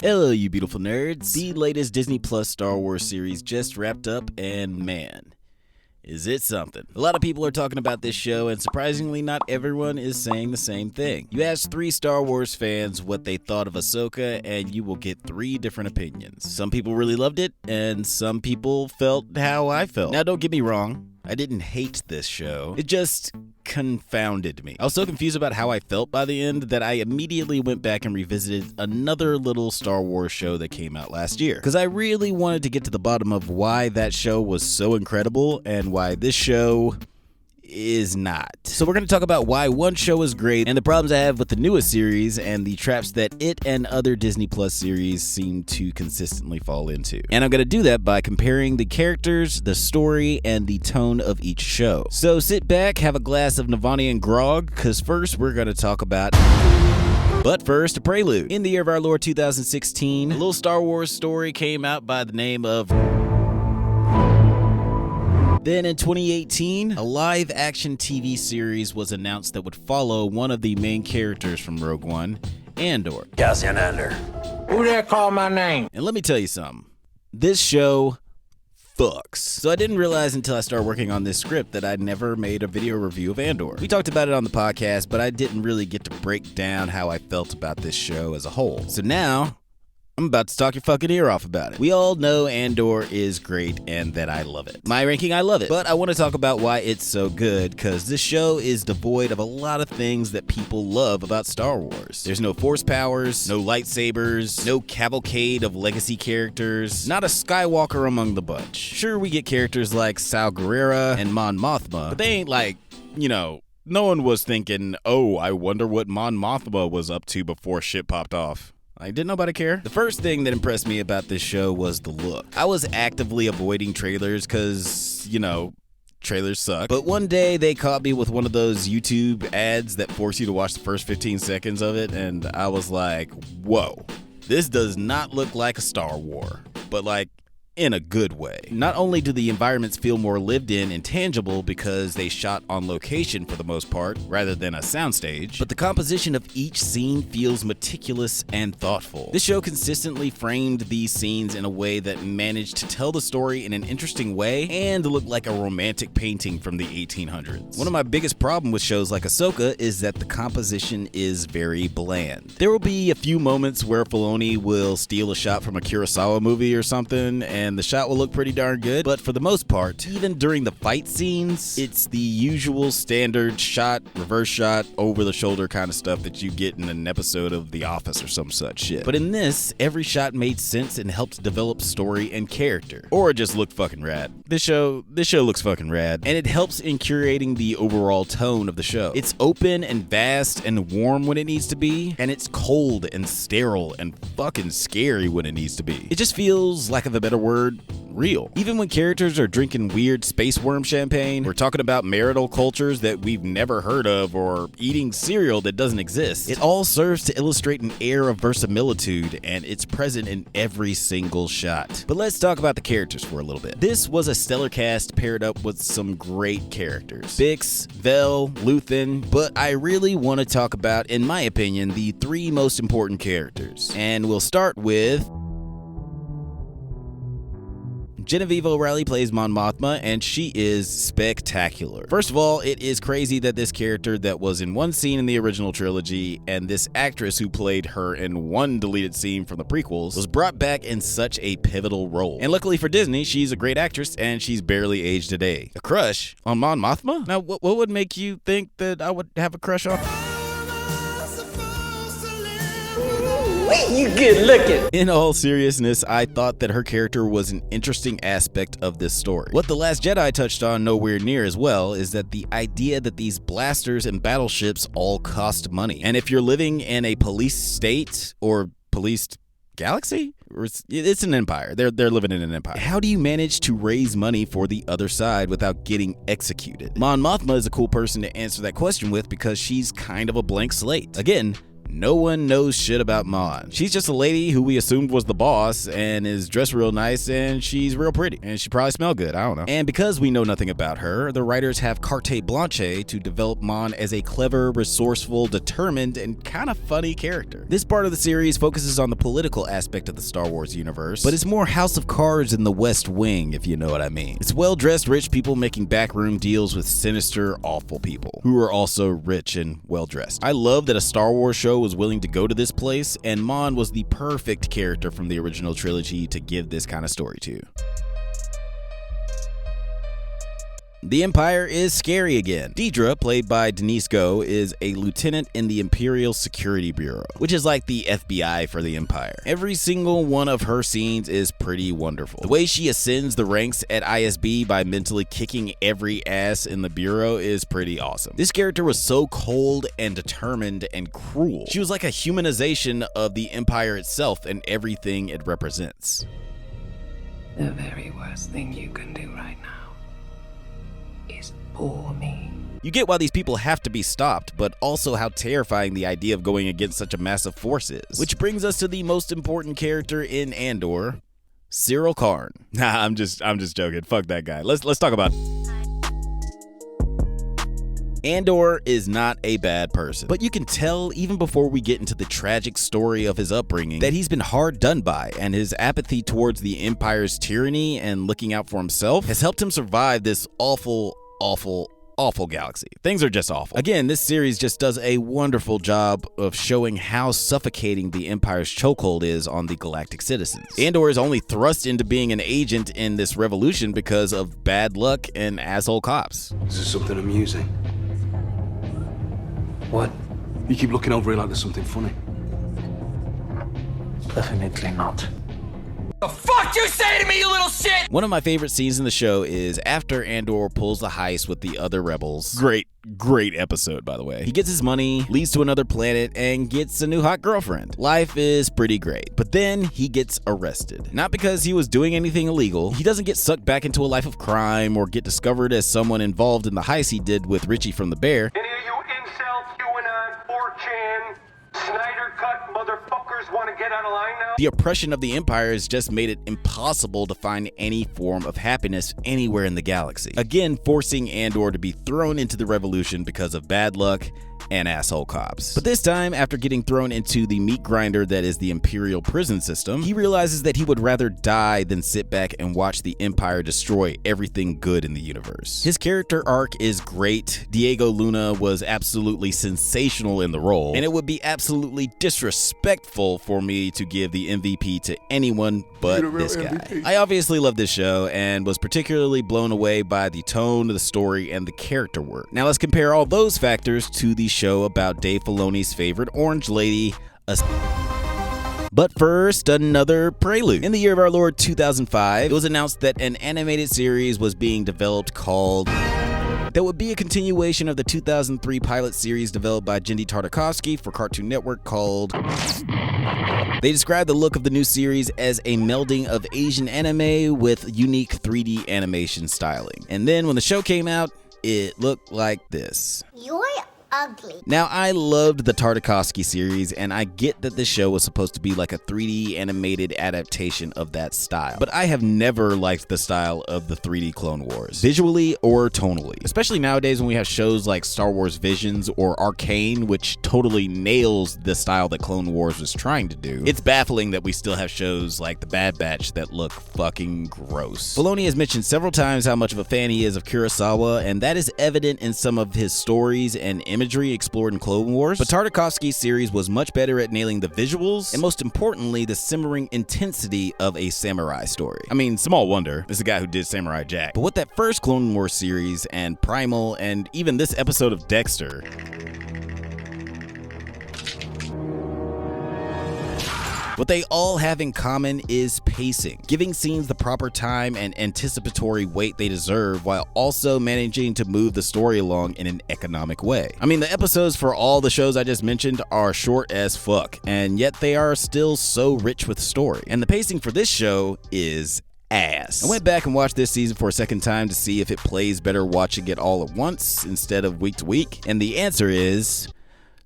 Hello, you beautiful nerds. The latest Disney Plus Star Wars series just wrapped up, and man, is it something. A lot of people are talking about this show, and surprisingly, not everyone is saying the same thing. You ask 3 Star Wars fans what they thought of Ahsoka, and you will get 3 different opinions. Some people really loved it, and some people felt how I felt. Now, don't get me wrong. I didn't hate this show. It just confounded me. I was so confused about how I felt by the end that I immediately went back and revisited another little Star Wars show that came out last year. Because I really wanted to get to the bottom of why that show was so incredible and why this show is not. So we're going to talk about why one show is great and the problems I have with the newest series and the traps that it and other Disney Plus series seem to consistently fall into. And I'm going to do that by comparing the characters, the story, and the tone of each show. So sit back, have a glass of Navanian grog, because first we're going to talk about... But first, a prelude. In the year of our Lord 2016, a little Star Wars story came out by the name of... Then in 2018, a live-action TV series was announced that would follow one of the main characters from Rogue One, Andor. KirstYn Andor. Who there called my name? And let me tell you something. This show fucks. So I didn't realize until I started working on this script that I'd never made a video review of Andor. We talked about it on the podcast, but I didn't really get to break down how I felt about this show as a whole. So now... I'm about to talk your fucking ear off about it. We all know Andor is great and that I love it. My ranking, I love it. But I want to talk about why it's so good, because this show is devoid of a lot of things that people love about Star Wars. There's no force powers, no lightsabers, no cavalcade of legacy characters, not a Skywalker among the bunch. Sure, we get characters like Saw Gerrera and Mon Mothma, but they ain't like, no one was thinking, oh, I wonder what Mon Mothma was up to before shit popped off. Didn't nobody care. The first thing that impressed me about this show was the look. I was actively avoiding trailers because, trailers suck. But one day they caught me with one of those YouTube ads that force you to watch the first 15 seconds of it, and I was like, whoa, this does not look like a Star War, but in a good way. Not only do the environments feel more lived in and tangible because they shot on location for the most part, rather than a soundstage, but the composition of each scene feels meticulous and thoughtful. This show consistently framed these scenes in a way that managed to tell the story in an interesting way and look like a romantic painting from the 1800s. One of my biggest problems with shows like Ahsoka is that the composition is very bland. There will be a few moments where Filoni will steal a shot from a Kurosawa movie or something, and the shot will look pretty darn good, but for the most part, even during the fight scenes, it's the usual standard shot, reverse shot, over the shoulder kind of stuff that you get in an episode of The Office or some such shit. But in this, every shot made sense and helped develop story and character. Or it just looked fucking rad. This show looks fucking rad, and it helps in curating the overall tone of the show. It's open and vast and warm when it needs to be, and it's cold and sterile and fucking scary when it needs to be. It just feels, lack of a better word, real. Even when characters are drinking weird space worm champagne, or talking about marital cultures that we've never heard of, or eating cereal that doesn't exist, it all serves to illustrate an air of verisimilitude, and it's present in every single shot. But let's talk about the characters for a little bit. This was a stellar cast paired up with some great characters. Bix, Vel, Luthen, but I really want to talk about, in my opinion, the 3 most important characters. And we'll start with... Genevieve O'Reilly plays Mon Mothma, and she is spectacular. First of all, it is crazy that this character that was in one scene in the original trilogy and this actress who played her in one deleted scene from the prequels was brought back in such a pivotal role. And luckily for Disney, she's a great actress and she's barely aged a day. A crush on Mon Mothma? Now, what would make you think that I would have a crush on? You good looking. In all seriousness, I thought that her character was an interesting aspect of this story. What The Last Jedi touched on nowhere near as well is that the idea that these blasters and battleships all cost money. And if you're living in a police state or policed galaxy? Or it's an empire. They're living in an empire. How do you manage to raise money for the other side without getting executed? Mon Mothma is a cool person to answer that question with because she's kind of a blank slate. Again, No one knows shit about Mon. She's just a lady who we assumed was the boss and is dressed real nice, and she's real pretty, and she probably smell good, I don't know. And because we know nothing about her, the writers have carte blanche to develop Mon as a clever, resourceful, determined, and kind of funny character. This part of the series focuses on the political aspect of the Star Wars universe, but it's more House of Cards in the West Wing, if you know what I mean. It's well-dressed rich people making backroom deals with sinister, awful people, who are also rich and well-dressed. I love that a Star Wars show was willing to go to this place, and Mon was the perfect character from the original trilogy to give this kind of story to. The Empire is scary again. Deidre, played by Denise Goh, is a lieutenant in the Imperial Security Bureau, which is like the FBI for the Empire. Every single one of her scenes is pretty wonderful. The way she ascends the ranks at ISB by mentally kicking every ass in the Bureau is pretty awesome. This character was so cold and determined and cruel. She was like a humanization of the Empire itself and everything it represents. The very worst thing you can do right now is bore me. You get why these people have to be stopped, but also how terrifying the idea of going against such a massive force is. Which brings us to the most important character in Andor, Cyril Karn. Nah, I'm just joking. Fuck that guy. Let's talk about Andor is not a bad person, but you can tell even before we get into the tragic story of his upbringing that he's been hard done by, and his apathy towards the Empire's tyranny and looking out for himself has helped him survive this awful galaxy. Things are just awful. Again, this series just does a wonderful job of showing how suffocating the Empire's chokehold is on the galactic citizens. Andor is only thrust into being an agent in this revolution because of bad luck and asshole cops. Is this something amusing? What? You keep looking over it like there's something funny. Definitely not. The fuck you say to me, you little shit? One of my favorite scenes in the show is after Andor pulls the heist with the other rebels. Great episode, by the way. He gets his money, leaves to another planet, and gets a new hot girlfriend. Life is pretty great. But then he gets arrested. Not because he was doing anything illegal. He doesn't get sucked back into a life of crime or get discovered as someone involved in the heist he did with Richie from The Bear. Any of you incels, QAnon, 4chan, Snyder Cut motherfuckers want to get on a line now? The oppression of the Empire has just made it impossible to find any form of happiness anywhere in the galaxy. Again, forcing Andor to be thrown into the revolution because of bad luck and asshole cops. But this time, after getting thrown into the meat grinder that is the Imperial prison system, he realizes that he would rather die than sit back and watch the Empire destroy everything good in the universe. His character arc is great. Diego Luna was absolutely sensational in the role, and it would be absolutely disrespectful for me to give the MVP to anyone but this guy. MVP. I obviously love this show and was particularly blown away by the tone, the story, and the character work. Now let's compare all those factors to the show about Dave Filoni's favorite orange lady, But first, another prelude. In the year of our Lord 2005, it was announced that an animated series was being developed called that would be a continuation of the 2003 pilot series developed by Genndy Tartakovsky for Cartoon Network called. They described the look of the new series as a melding of Asian anime with unique 3D animation styling. And then when the show came out, it looked like this. You're ugly. Now, I loved the Tartakovsky series, and I get that this show was supposed to be like a 3D animated adaptation of that style, but I have never liked the style of the 3D Clone Wars, visually or tonally, especially nowadays when we have shows like Star Wars Visions or Arcane, which totally nails the style that Clone Wars was trying to do. It's baffling that we still have shows like The Bad Batch that look fucking gross. Filoni has mentioned several times how much of a fan he is of Kurosawa, and that is evident in some of his stories and imagery explored in Clone Wars, but Tartakovsky's series was much better at nailing the visuals and most importantly the simmering intensity of a samurai story. I mean, small wonder, this is a guy who did Samurai Jack. But what that first Clone Wars series and Primal and even this episode of Dexter what they all have in common is pacing, giving scenes the proper time and anticipatory weight they deserve while also managing to move the story along in an economic way. I mean, the episodes for all the shows I just mentioned are short as fuck, and yet they are still so rich with story. And the pacing for this show is ass. I went back and watched this season for a second time to see if it plays better watching it all at once instead of week to week, and the answer is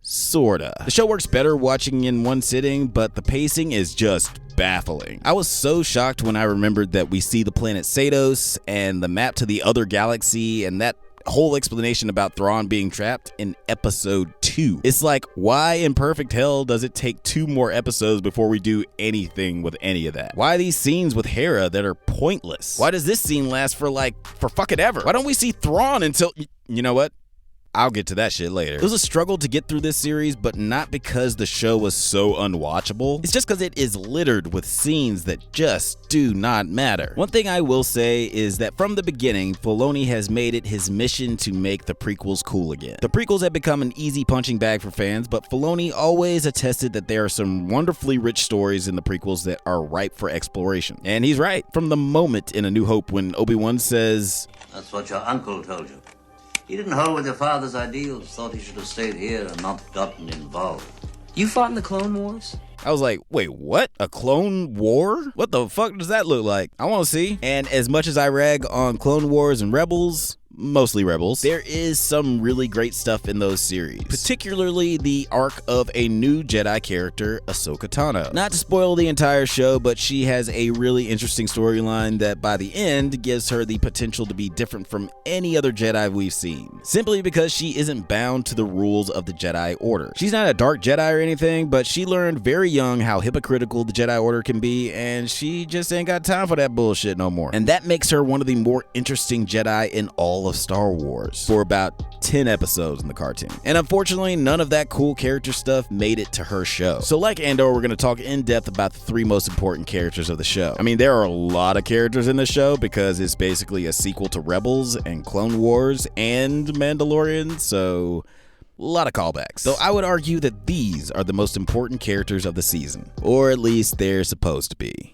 Sorta. The show works better watching in one sitting, but the pacing is just baffling. I was so shocked when I remembered that we see the planet Sados and the map to the other galaxy and that whole explanation about Thrawn being trapped in episode 2. It's like, why in perfect hell does it take 2 more episodes before we do anything with any of that? Why these scenes with Hera that are pointless? Why does this scene last for fucking ever? Why don't we see Thrawn until, you know what? I'll get to that shit later. It was a struggle to get through this series, but not because the show was so unwatchable. It's just because it is littered with scenes that just do not matter. One thing I will say is that from the beginning, Filoni has made it his mission to make the prequels cool again. The prequels have become an easy punching bag for fans, but Filoni always attested that there are some wonderfully rich stories in the prequels that are ripe for exploration. And he's right. From the moment in A New Hope when Obi-Wan says, "That's what your uncle told you. He didn't hold with your father's ideals, thought he should have stayed here and not gotten involved." You fought in the Clone Wars? I was like, wait, what? A clone war? What the fuck does that look like? I want to see. And as much as I rag on Clone Wars and Rebels, mostly Rebels, there is some really great stuff in those series, particularly the arc of a new Jedi character, Ahsoka Tano. Not to spoil the entire show, but she has a really interesting storyline that by the end gives her the potential to be different from any other Jedi we've seen, simply because she isn't bound to the rules of the Jedi Order. She's not a dark Jedi or anything, but she learned very young how hypocritical the Jedi Order can be, and she just ain't got time for that bullshit no more. And that makes her one of the more interesting Jedi in all of Star Wars for about 10 episodes in the cartoon. And unfortunately, none of that cool character stuff made it to her show. So like Andor, we're going to talk in depth about the 3 most important characters of the show. I mean, there are a lot of characters in the show because it's basically a sequel to Rebels and Clone Wars and Mandalorian, so a lot of callbacks. Though I would argue that these are the most important characters of the season, or at least they're supposed to be.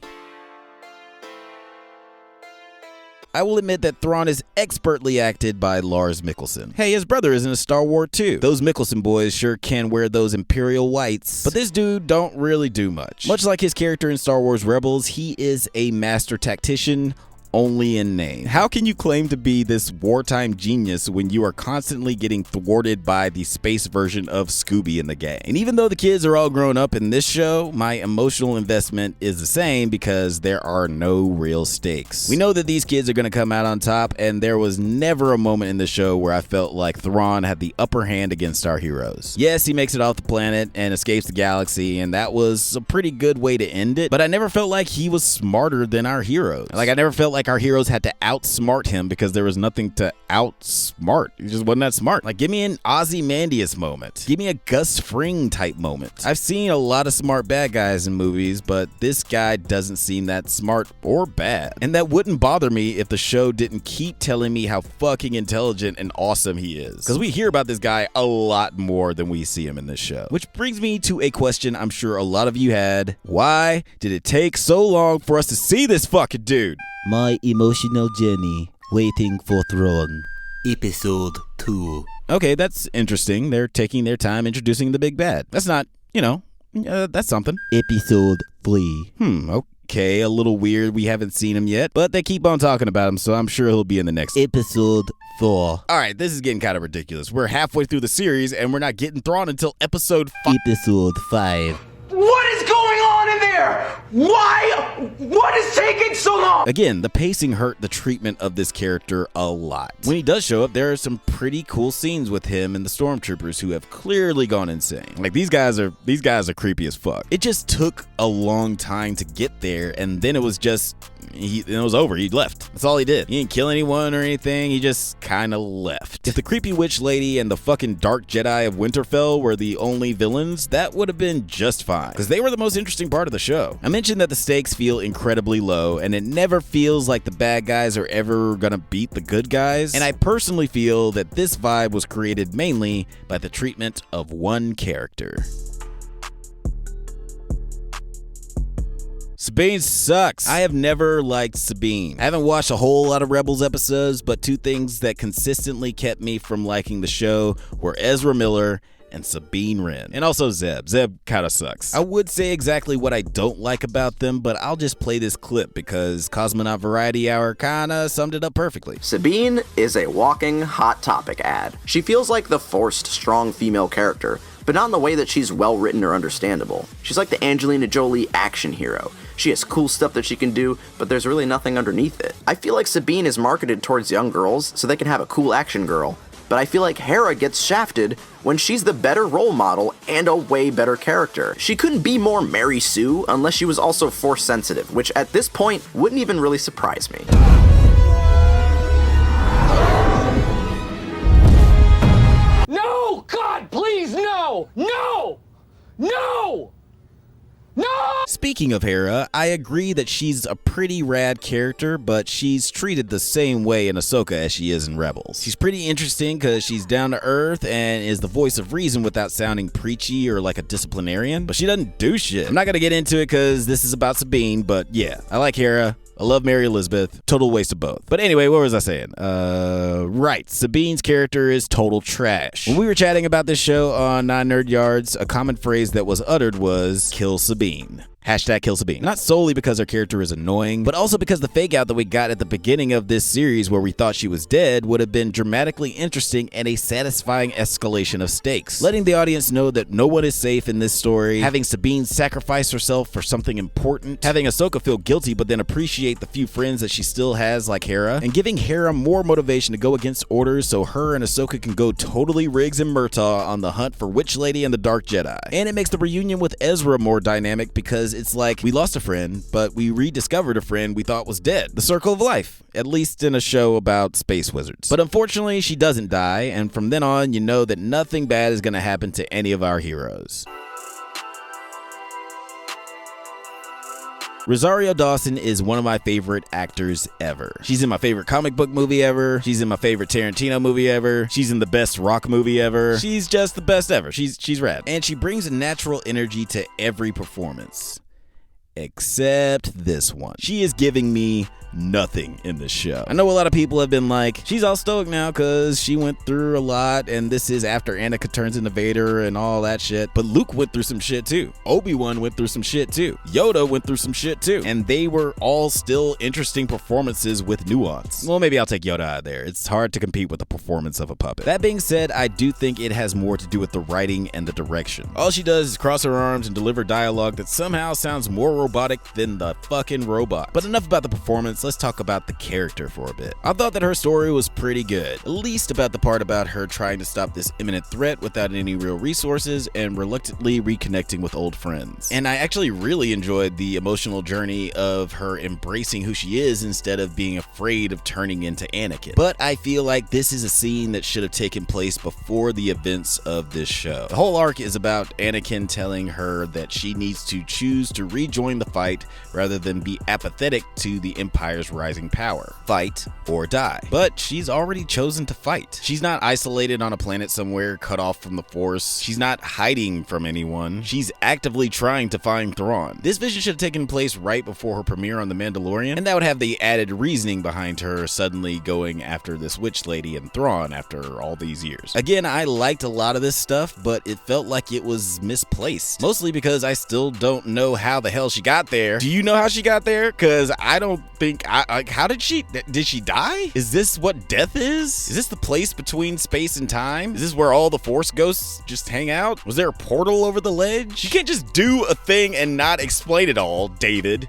I will admit that Thrawn is expertly acted by Lars Mikkelsen. Hey, his brother is in a Star Wars too. Those Mikkelsen boys sure can wear those Imperial whites, but this dude don't really do much. Much like his character in Star Wars Rebels, he is a master tactician, only in name. How can you claim to be this wartime genius when you are constantly getting thwarted by the space version of Scooby in the gang? And even though the kids are all grown up in this show, my emotional investment is the same because there are no real stakes. We know that these kids are going to come out on top, and there was never a moment in the show where I felt like Thrawn had the upper hand against our heroes. Yes, he makes it off the planet and escapes the galaxy, and that was a pretty good way to end it, but I never felt like he was smarter than our heroes. Like, I never felt like our heroes had to outsmart him because there was nothing to outsmart. He just wasn't that smart. Like, give me an Ozymandias moment. Give me a Gus Fring type moment. I've seen a lot of smart bad guys in movies, but this guy doesn't seem that smart or bad. And that wouldn't bother me if the show didn't keep telling me how fucking intelligent and awesome he is. Because we hear about this guy a lot more than we see him in this show. Which brings me to a question I'm sure a lot of you had. Why did it take so long for us to see this fucking dude? My emotional journey, waiting for Thrawn. Episode 2. Okay, that's interesting. They're taking their time introducing the big bad. That's not, that's something. Episode 3. Okay, a little weird. We haven't seen him yet, but they keep on talking about him, so I'm sure he'll be in the next. Episode 4. All right, this is getting kind of ridiculous. We're halfway through the series, and we're not getting Thrawn until episode 5. Episode 5. What is going on in there? Why? What is taking so long? Again, the pacing hurt the treatment of this character a lot. When he does show up, there are some pretty cool scenes with him and the stormtroopers who have clearly gone insane. Like, these guys are creepy as fuck. It just took a long time to get there, and then it was just it was over. He left. That's all he did. He didn't kill anyone or anything. He just kind of left. If the creepy witch lady and the fucking dark Jedi of Winterfell were the only villains, that would have been just fine, because they were the most interesting part of the show. I mentioned that the stakes feel incredibly low, and it never feels like the bad guys are ever gonna beat the good guys, and I personally feel that this vibe was created mainly by the treatment of one character. Sabine sucks. I have never liked Sabine. I haven't watched a whole lot of Rebels episodes, but 2 things that consistently kept me from liking the show were Ezra Miller and Sabine Wren. And also Zeb. Zeb kinda sucks. I would say exactly what I don't like about them, but I'll just play this clip because Cosmonaut Variety Hour kinda summed it up perfectly. Sabine is a walking Hot Topic ad. She feels like the forced, strong female character, but not in the way that she's well written or understandable. She's like the Angelina Jolie action hero. She has cool stuff that she can do, but there's really nothing underneath it. I feel like Sabine is marketed towards young girls so they can have a cool action girl, but I feel like Hera gets shafted when she's the better role model and a way better character. She couldn't be more Mary Sue unless she was also force sensitive, which at this point wouldn't even really surprise me. No! God, please, no! No! No! No! Speaking of Hera, I agree that she's a pretty rad character, but she's treated the same way in Ahsoka as she is in Rebels. She's pretty interesting because she's down to earth and is the voice of reason without sounding preachy or like a disciplinarian, but she doesn't do shit. I'm not gonna get into it because this is about Sabine, but yeah, I like Hera. I love Mary Elizabeth. Total waste of both. But anyway, what was I saying? Right. Sabine's character is total trash. When we were chatting about this show on 9 Nerd Yards, a common phrase that was uttered was, kill Sabine. Hashtag kill Sabine. Not solely because her character is annoying, but also because the fake out that we got at the beginning of this series where we thought she was dead would have been dramatically interesting and a satisfying escalation of stakes. Letting the audience know that no one is safe in this story, having Sabine sacrifice herself for something important, having Ahsoka feel guilty but then appreciate the few friends that she still has like Hera, and giving Hera more motivation to go against orders so her and Ahsoka can go totally Riggs and Murtaugh on the hunt for Witch Lady and the Dark Jedi. And it makes the reunion with Ezra more dynamic because it's like we lost a friend, but we rediscovered a friend we thought was dead. The circle of life, at least in a show about space wizards. But unfortunately, she doesn't die, and from then on, you know that nothing bad is going to happen to any of our heroes. Rosario Dawson is one of my favorite actors ever. She's in my favorite comic book movie ever. She's in my favorite Tarantino movie ever. She's in the best rock movie ever. She's just the best ever. She's rad. And she brings a natural energy to every performance. Except this one. She is giving me nothing in the show. I know a lot of people have been like, she's all stoic now because she went through a lot and this is after Anakin turns into Vader and all that shit. But Luke went through some shit too. Obi-Wan went through some shit too. Yoda went through some shit too. And they were all still interesting performances with nuance. Well, maybe I'll take Yoda out of there. It's hard to compete with the performance of a puppet. That being said, I do think it has more to do with the writing and the direction. All she does is cross her arms and deliver dialogue that somehow sounds more robotic than the fucking robot. But enough about the performance. Let's talk about the character for a bit. I thought that her story was pretty good, at least about the part about her trying to stop this imminent threat without any real resources and reluctantly reconnecting with old friends. And I actually really enjoyed the emotional journey of her embracing who she is instead of being afraid of turning into Anakin. But I feel like this is a scene that should have taken place before the events of this show. The whole arc is about Anakin telling her that she needs to choose to rejoin the fight rather than be apathetic to the Empire's rising power. Fight or die. But she's already chosen to fight. She's not isolated on a planet somewhere cut off from the Force. She's not hiding from anyone. She's actively trying to find Thrawn. This vision should have taken place right before her premiere on The Mandalorian, and that would have the added reasoning behind her suddenly going after this witch lady and Thrawn after all these years. Again, I liked a lot of this stuff, but it felt like it was misplaced. Mostly because I still don't know how the hell she got there. Do you know how she got there? Because I don't think how did she die? Is this what death is? Is this the place between space and time? Is this where all the Force ghosts just hang out? Was there a portal over the ledge? You can't just do a thing and not explain it all, David.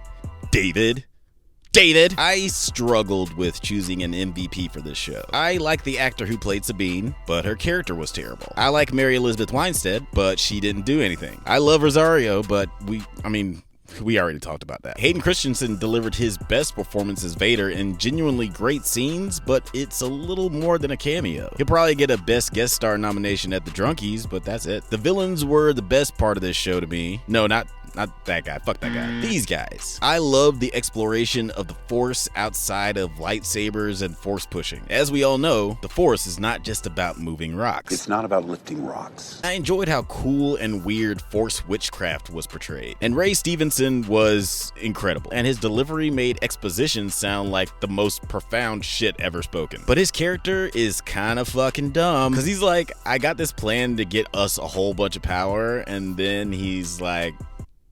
I struggled with choosing an MVP for this show. I like the actor who played Sabine, but her character was terrible. I like Mary Elizabeth Winstead, but she didn't do anything. I love Rosario, but we already talked about that. Hayden Christensen delivered his best performance as Vader in genuinely great scenes, but it's a little more than a cameo. He'll probably get a best guest star nomination at the Drunkies, but that's it. The villains were the best part of this show to me. No, not not that guy, fuck that guy. These guys. I love the exploration of the Force outside of lightsabers and Force pushing. As we all know, the Force is not just about moving rocks. It's not about lifting rocks. I enjoyed how cool and weird Force witchcraft was portrayed. And Ray Stevenson was incredible. And his delivery made exposition sound like the most profound shit ever spoken. But his character is kind of fucking dumb. Cause he's like, I got this plan to get us a whole bunch of power. And then he's like,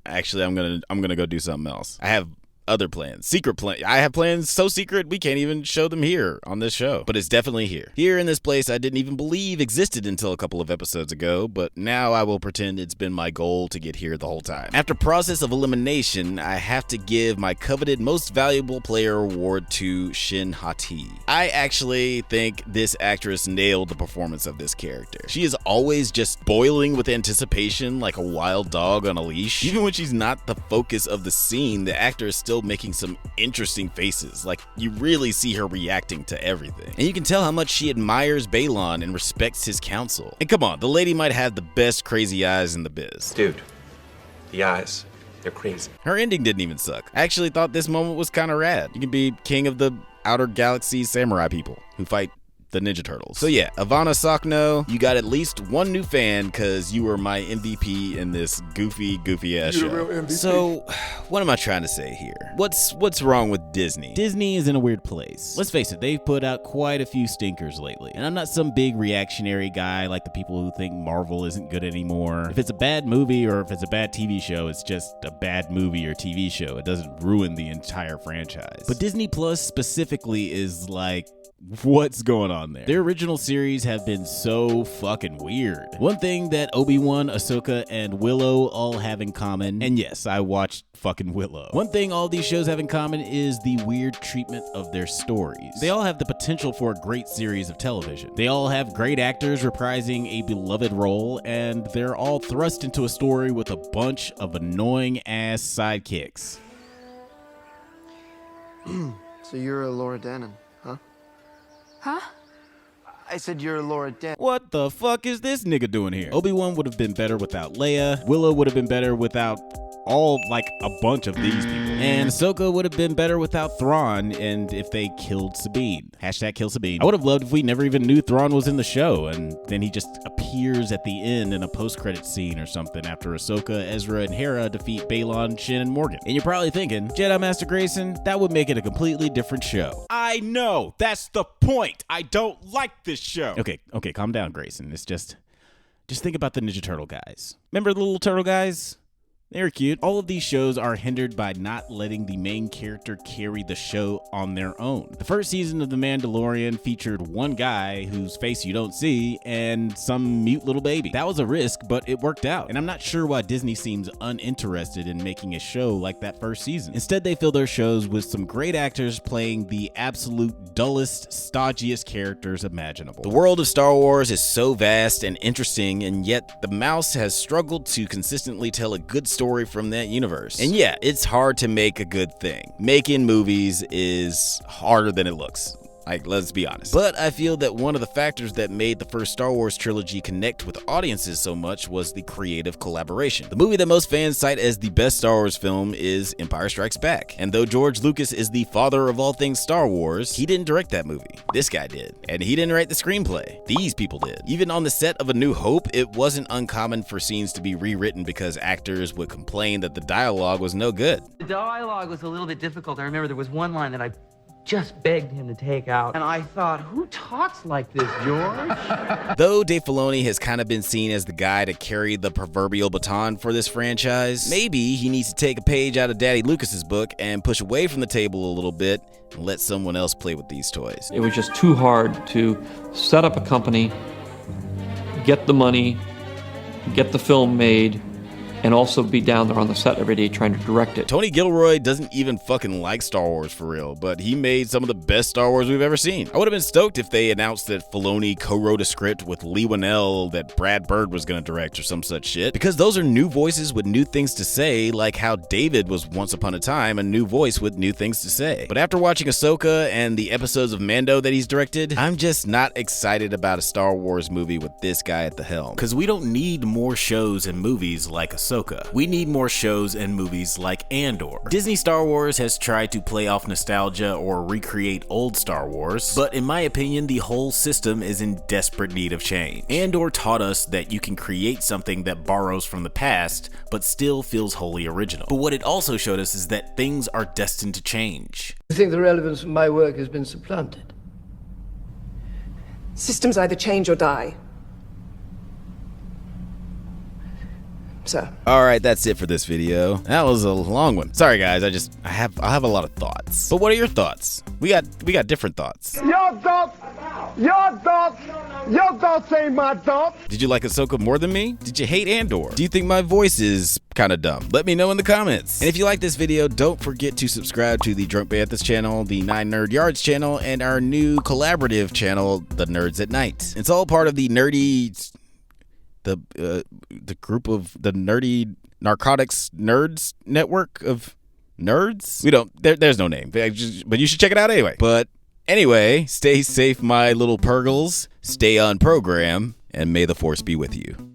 actually, I'm gonna go do something else. I have other plans, secret plans. I have plans so secret we can't even show them here on this show, but it's definitely here. Here in this place I didn't even believe existed until a couple of episodes ago, but now I will pretend it's been my goal to get here the whole time. After process of elimination, I have to give my coveted most valuable player award to Shin Hati. I actually think this actress nailed the performance of this character. She is always just boiling with anticipation like a wild dog on a leash. Even when she's not the focus of the scene, the actor is still making some interesting faces. Like, you really see her reacting to everything. And you can tell how much she admires Balon and respects his counsel. And come on, the lady might have the best crazy eyes in the biz. Dude, the eyes, they're crazy. Her ending didn't even suck. I actually thought this moment was kind of rad. You can be king of the outer galaxy samurai people who fight the Ninja Turtles. So yeah, Ivana Sakno, you got at least one new fan because you were my MVP in this goofy ass show. So what am I trying to say here? What's wrong with Disney? Disney is in a weird place. Let's face it, they've put out quite a few stinkers lately. And I'm not some big reactionary guy like the people who think Marvel isn't good anymore. If it's a bad movie or if it's a bad TV show, it's just a bad movie or TV show. It doesn't ruin the entire franchise. But Disney Plus specifically is like, what's going on there? Their original series have been so fucking weird. One thing that Obi-Wan, Ahsoka, and Willow all have in common, and yes, I watched fucking Willow. One thing all these shows have in common is the weird treatment of their stories. They all have the potential for a great series of television. They all have great actors reprising a beloved role, and they're all thrust into a story with a bunch of annoying ass sidekicks. So you're a Laura Dannon, huh? Huh? I said you're Laura Dannon. What the fuck is this nigga doing here? Obi-Wan would have been better without Leia. Willow would have been better without a bunch of these people. And Ahsoka would have been better without Thrawn and if they killed Sabine. Hashtag kill Sabine. I would have loved if we never even knew Thrawn was in the show and then he just appears at the end in a post-credit scene or something after Ahsoka, Ezra, and Hera defeat Balon, Shin, and Morgan. And you're probably thinking, Jedi Master Grayson, that would make it a completely different show. I know, that's the point. I don't like this show. Okay, calm down, Grayson. It's just think about the Ninja Turtle guys. Remember the little turtle guys? They're cute. All of these shows are hindered by not letting the main character carry the show on their own. The first season of The Mandalorian featured one guy whose face you don't see and some mute little baby. That was a risk, but it worked out. And I'm not sure why Disney seems uninterested in making a show like that first season. Instead, they fill their shows with some great actors playing the absolute dullest, stodgiest characters imaginable. The world of Star Wars is so vast and interesting, and yet the mouse has struggled to consistently tell a good story from that universe. And yeah, it's hard to make a good thing. Making movies is harder than it looks. Like, let's be honest. But I feel that one of the factors that made the first Star Wars trilogy connect with audiences so much was the creative collaboration. The movie that most fans cite as the best Star Wars film is Empire Strikes Back. And though George Lucas is the father of all things Star Wars, he didn't direct that movie. This guy did. And he didn't write the screenplay. These people did. Even on the set of A New Hope, it wasn't uncommon for scenes to be rewritten because actors would complain that the dialogue was no good. The dialogue was a little bit difficult. I remember there was one line that I just begged him to take out. And I thought, who talks like this, George? Though Dave Filoni has kind of been seen as the guy to carry the proverbial baton for this franchise, maybe he needs to take a page out of Daddy Lucas's book and push away from the table a little bit and let someone else play with these toys. It was just too hard to set up a company, get the money, get the film made, and also be down there on the set every day trying to direct it. Tony Gilroy doesn't even fucking like Star Wars for real, but he made some of the best Star Wars we've ever seen. I would have been stoked if they announced that Filoni co-wrote a script with Lee Winnell that Brad Bird was gonna direct or some such shit, because those are new voices with new things to say, like how David was once upon a time a new voice with new things to say. But after watching Ahsoka and the episodes of Mando that he's directed, I'm just not excited about a Star Wars movie with this guy at the helm, because we don't need more shows and movies like Ahsoka Ahsoka. We need more shows and movies like Andor. Disney Star Wars has tried to play off nostalgia or recreate old Star Wars, but in my opinion, the whole system is in desperate need of change. Andor taught us that you can create something that borrows from the past, but still feels wholly original. But what it also showed us is that things are destined to change. I think the relevance of my work has been supplanted. Systems either change or die. So. All right, that's it for this video. That was a long one. Sorry guys, I have a lot of thoughts. But what are your thoughts? We got different thoughts. Your thoughts ain't my thoughts. Did you like Ahsoka more than me? Did you hate Andor? Do you think my voice is kind of dumb? Let me know in the comments. And if you like this video, don't forget to subscribe to the Drunk Banthas channel, the 9 Nerd Yards channel, and our new collaborative channel, The Nerds at Night. It's all part of the nerdy, the group of the nerdy narcotics nerds network of nerds. There's no name, but you should check it out anyway. But anyway, stay safe, my little purgles. Stay on program, and may the force be with you.